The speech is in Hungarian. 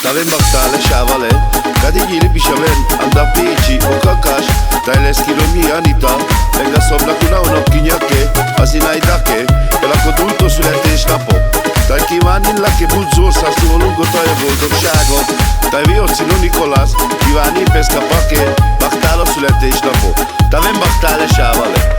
Tavem baktale shavale Kadigili bishaven anda pichi o kakash Tailes kilomi anita Venga somna kuna unop kinyake Asinaidake Pela kodulto születés napok Tai kívánni laki budzország szólunk gotaja boldogságot Tai viocinu Nikolász kívánni peszka pake Baktál a születésnapot Tavem baktale shavale